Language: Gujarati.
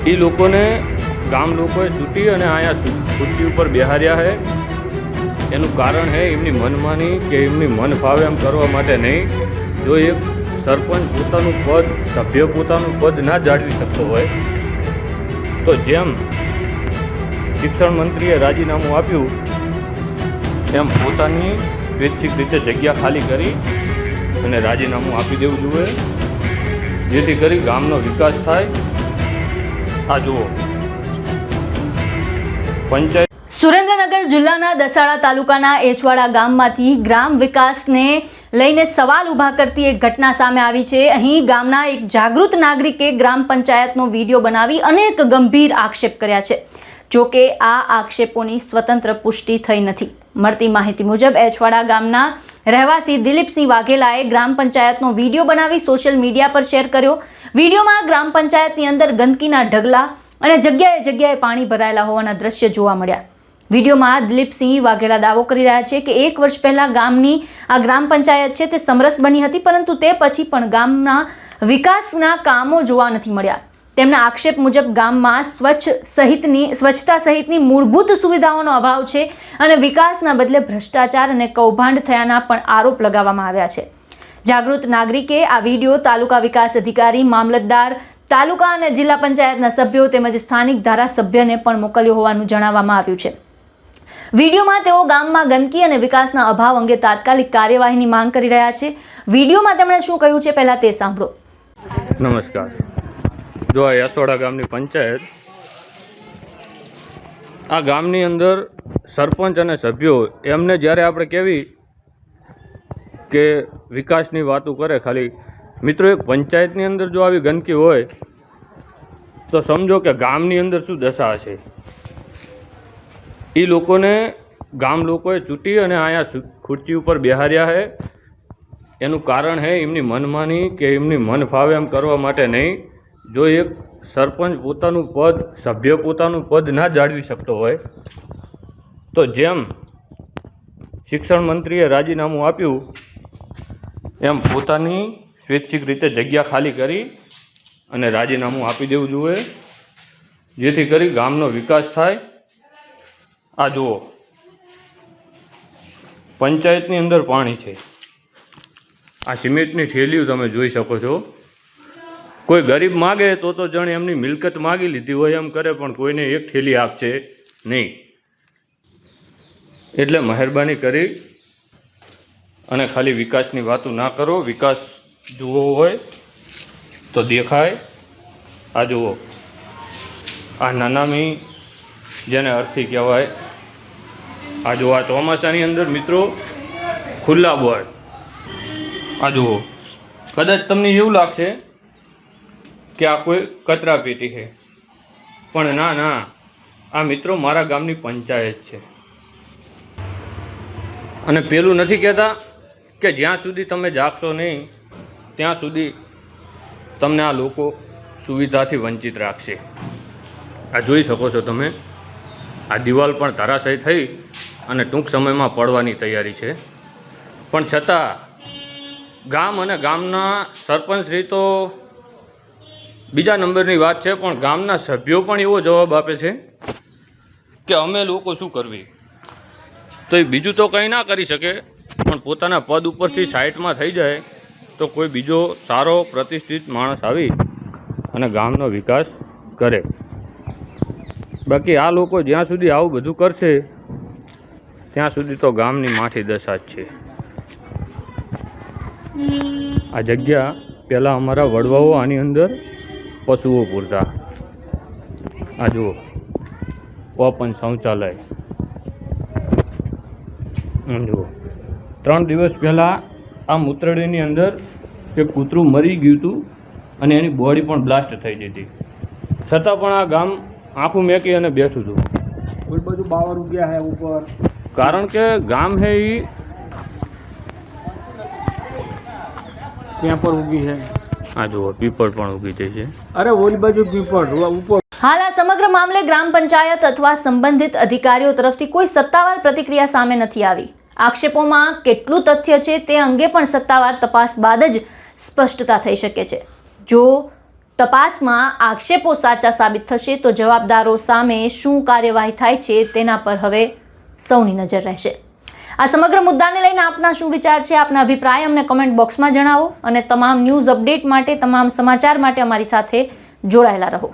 એ લોકોને ગામ લોકોએ ચૂંટી અને અહીંયા ખુરશી ઉપર બેહાર્યા છે। એનું કારણ છે એમની મનમાની કે એમની મન ફાવે એમ કરવા માટે નહીં। જો એક સરપંચ પોતાનું પદ, સભ્ય પોતાનું પદ ના જાળવી શકતો હોય તો જેમ શિક્ષણ મંત્રીએ રાજીનામું આપ્યું એમ પોતાની સ્વૈચ્છિક રીતે જગ્યા ખાલી કરી અને રાજીનામું આપી દેવું જોઈએ, જેથી કરી ગામનો વિકાસ થાય। આ જુઓ, પંચાયત સુરેન્દ્રનગર જિલ્લાના દસાડા તાલુકાના એચવાડા ગામમાંથી ગ્રામ વિકાસને લઈને સવાલ ઊભા કરતી એક ઘટના સામે આવી છે। અહીં ગામના એક જાગૃત નાગરિકે ગ્રામ પંચાયતનો વિડીયો બનાવી અનેક ગંભીર આક્ષેપ કર્યા છે। જો કે આ આક્ષેપોની સ્વતંત્ર પુષ્ટિ થઈ નથી। મળતી માહિતી મુજબ એચવાડા ગામના રહેવાસી દિલીપસિંહ વાઘેલાએ ગ્રામ પંચાયતનો વિડીયો બનાવી સોશિયલ મીડિયા પર શેર કર્યો। વિડીયોમાં ગ્રામ પંચાયતની અંદર ગંદકીના ઢગલા અને જગ્યાએ જગ્યાએ પાણી ભરાયેલા હોવાના દ્રશ્ય જોવા મળ્યા। વિડીયોમાં દિલીપસિંહ વાઘેલા દાવો કરી રહ્યા છે કે 1 વર્ષ પહેલા ગામની આ ગ્રામ પંચાયત છે તે સમરસ બની હતી, પરંતુ તે પછી પણ ગામના વિકાસના કામો જોવા નથી મળ્યા। તેમના આક્ષેપ મુજબ ગામમાં સ્વચ્છતા સહિતની મૂળભૂત સુવિધાઓનો અભાવ છે અને વિકાસના બદલે ભ્રષ્ટાચાર અને કૌભાંડ થયાના પણ આરોપ લગાવવામાં આવ્યા છે। જાગૃત નાગરિકે આ વિડીયો તાલુકા વિકાસ અધિકારી, મામલતદાર, તાલુકા અને જિલ્લા પંચાયતના સભ્યો તેમજ સ્થાનિક ધારાસભ્યને પણ મોકલ્યો હોવાનું જણાવવામાં આવ્યું છે। વિડીયોમાં તેઓ ગામમાં ગંદકી અને વિકાસના અભાવ અંગે તાત્કાલિક કાર્યવાહીની માંગ કરી રહ્યા છે। વિડીયોમાં તેમણે શું કહ્યું છે પહેલા તે સાંભળો। નમસ્કાર। જો આ યાસવાડા ગામની પંચાયત, આ ગામની અંદર સરપંચ અને સભ્યો એમને જ્યારે આપણે કહેવી કે વિકાસની વાતો કરે ખાલી, મિત્રો એક પંચાયતની અંદર જો આવી ગંદકી હોય તો સમજો કે ગામની અંદર શું દશા હશે। એ લોકોને ગામ લોકોએ ચૂંટી અને અહીંયા ખુરશી ઉપર બેહાર્યા છે। એનું કારણ છે એમની મનમાની કે એમની મન ફાવે એમ કરવા માટે નહીં। જો એક સરપંચ પોતાનું પદ, સભ્ય પોતાનું પદ ના જાળવી શકતો હોય તો જેમ શિક્ષણ મંત્રીએ રાજીનામું આપ્યું એમ પોતાની સ્વૈચ્છિક રીતે જગ્યા ખાલી કરી અને રાજીનામું આપી દેવું જોઈએ, જેથી કરી ગામનો વિકાસ થાય। આ જુઓ, પંચાયતની અંદર પાણી છે। આ સિમેન્ટની થેલીઓ તમે જોઈ શકો છો। કોઈ ગરીબ માગે તો જાણે એમની મિલકત માગી લીધી હોય એમ કરે, પણ કોઈને એક થેલી આપશે નહીં। એટલે મહેરબાની કરી અને ખાલી વિકાસની વાતો ના કરો। વિકાસ જોવો હોય તો દેખાય। આ જુઓ, આ નાનામી જેને અર્થી કહેવાય। આ જુઓ, આ ચોમાસાની અંદર મિત્રો ખુલ્લા બોર્ડ। આ જુઓ, કદાચ તમને એવું લાગશે કે આ કોઈ કચરા પેટી છે, પણ ના, આ મિત્રો મારા ગામની પંચાયત છે। અને પેલું નથી કહેતા કે જ્યાં સુધી તમે જાગશો નહીં ત્યાં સુધી તમને આ લોકો સુવિધાથી વંચિત રાખશે। આ જોઈ શકો છો તમે, આ દિવાલ પણ ધરાશય થઈ અને ટૂંક સમયમાં પડવાની તૈયારી છે। પણ છતાં ગામ અને ગામના સરપંચશ્રી તો બીજા નંબરની વાત છે, પણ ગામના સભ્યો પણ એવો જવાબ આપે છે કે અમે લોકો શું કરવી। તો એ બીજું તો કંઈ ના કરી શકે, પણ પોતાના પદ ઉપરથી સાઈડમાં થઈ જાય તો કોઈ બીજો સારો પ્રતિષ્ઠિત માણસ આવી અને ગામનો વિકાસ કરે। બાકી આ લોકો જ્યાં સુધી આવું બધું કરશે ત્યાં સુધી તો ગામની માઠી દશા જ છે। આ જગ્યા પહેલાં અમારા વડવાઓ આની અંદર પશુઓ પૂરતા। આ જુઓ, ઓપન શૌચાલય। જુઓ, 3 દિવસ પહેલાં આ મૂત્રડીની અંદર એક કૂતરું મરી ગયું હતું અને એની બોડી પણ બ્લાસ્ટ થઈ ગઈ હતી, છતાં પણ આ ગામ આંખું મેકી અને બેઠું હતું। કોઈ બાજુ બાવર ઉગ્યા છે ઉપર, કારણ કે ગામ છે એ ત્યાં પર ઉગી છે। આ જુઓ, પીપળ પણ ઉગી જાય છે। અરે ઓલી બાજુ પીપળ ઉપર। હાલ આ સમગ્ર મામલે ગ્રામ પંચાયત અથવા સંબંધિત અધિકારીઓ તરફથી કોઈ સત્તાવાર પ્રતિક્રિયા સામે નથી આવી। આક્ષેપોમાં કેટલું તથ્ય છે તે અંગે પણ સત્તાવાર તપાસ બાદ જ સ્પષ્ટતા થઈ શકે છે। જો તપાસમાં આક્ષેપો સાચા સાબિત થશે તો જવાબદારો સામે શું કાર્યવાહી થાય છે તેના પર હવે સૌની નજર રહેશે. આ સમગ્ર મુદ્દાને લઈને આપના શું વિચાર છે? આપના અભિપ્રાય અમને કમેન્ટ બોક્સમાં જણાવો અને તમામ ન્યૂઝ અપડેટ માટે, તમામ સમાચાર માટે અમારી સાથે જોડાયેલા રહો.